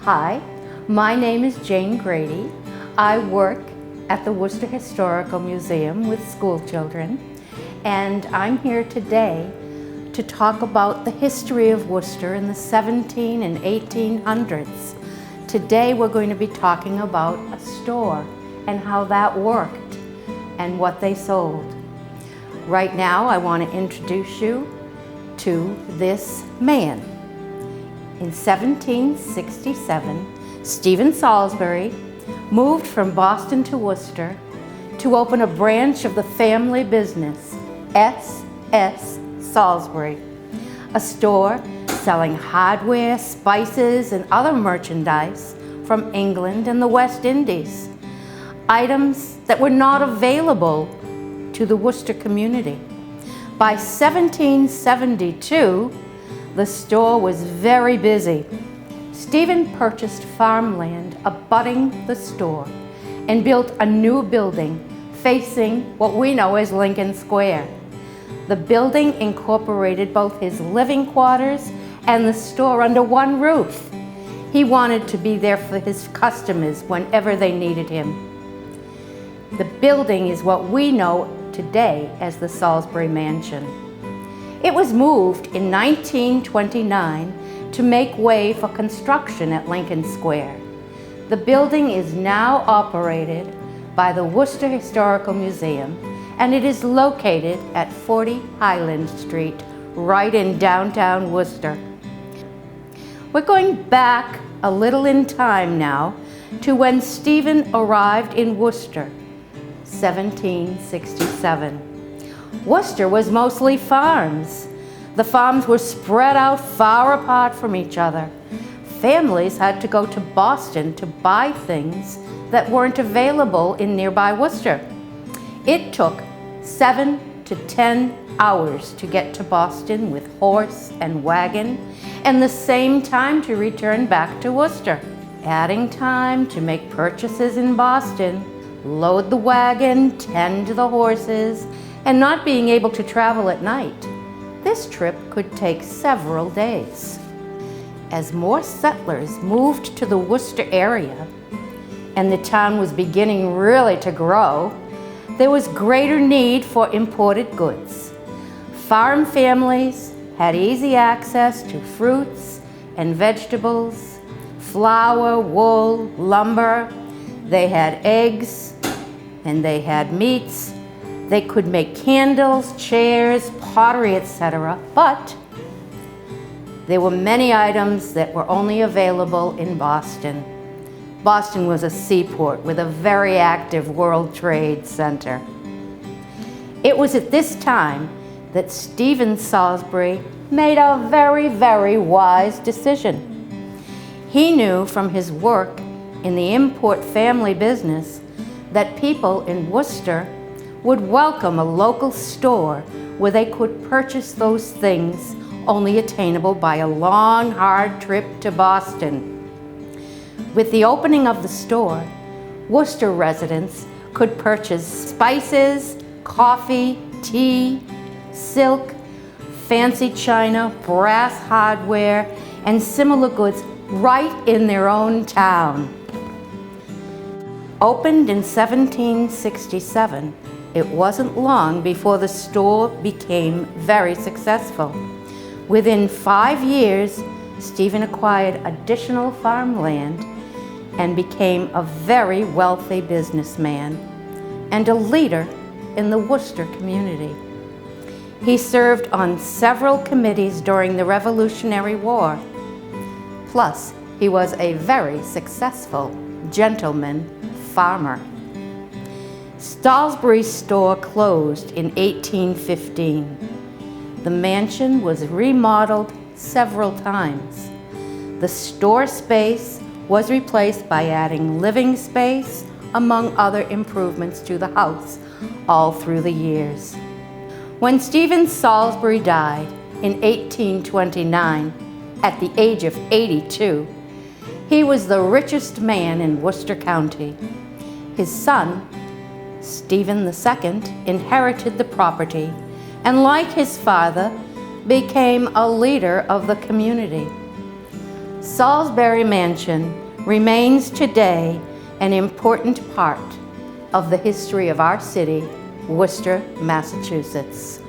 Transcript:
Hi, my name is Jane Grady. I work at the Worcester Historical Museum with school children, and I'm here today to talk about the history of Worcester in the 17 and 1800s. Today we're going to be talking about a store and how that worked and what they sold. Right now I want to introduce you to this man. In 1767, Stephen Salisbury moved from Boston to Worcester to open a branch of the family business, S.S. Salisbury, a store selling hardware, spices, and other merchandise from England and the West Indies, items that were not available to the Worcester community. By 1772, the store was very busy. Stephen purchased farmland abutting the store and built a new building facing what we know as Lincoln Square. The building incorporated both his living quarters and the store under one roof. He wanted to be there for his customers whenever they needed him. The building is what we know today as the Salisbury Mansion. It was moved in 1929 to make way for construction at Lincoln Square. The building is now operated by the Worcester Historical Museum, and it is located at 40 Highland Street, right in downtown Worcester. We're going back a little in time now to when Stephen arrived in Worcester, 1767. Worcester was mostly farms. The farms were spread out far apart from each other. Families had to go to Boston to buy things that weren't available in nearby Worcester. It took 7 to 10 hours to get to Boston with horse and wagon, and the same time to return back to Worcester. Adding time to make purchases in Boston, load the wagon, tend to the horses, and not being able to travel at night. This trip could take several days. As more settlers moved to the Worcester area and the town was beginning really to grow, there was greater need for imported goods. Farm families had easy access to fruits and vegetables, flour, wool, lumber. They had eggs and they had meats. They could make candles, chairs, pottery, etc. But there were many items that were only available in Boston. Boston was a seaport with a very active World Trade Center. It was at this time that Stephen Salisbury made a very, very wise decision. He knew from his work in the import family business that people in Worcester would welcome a local store where they could purchase those things only attainable by a long, hard trip to Boston. With the opening of the store, Worcester residents could purchase spices, coffee, tea, silk, fancy china, brass hardware, and similar goods right in their own town. Opened in 1767, it wasn't long before the store became very successful. Within 5 years, Stephen acquired additional farmland and became a very wealthy businessman and a leader in the Worcester community. He served on several committees during the Revolutionary War. Plus, he was a very successful gentleman farmer. Salisbury's store closed in 1815. The mansion was remodeled several times. The store space was replaced by adding living space, among other improvements to the house, all through the years. When Stephen Salisbury died in 1829 at the age of 82, he was the richest man in Worcester County. His son, Stephen II, inherited the property and, like his father, became a leader of the community. Salisbury Mansion remains today an important part of the history of our city, Worcester, Massachusetts.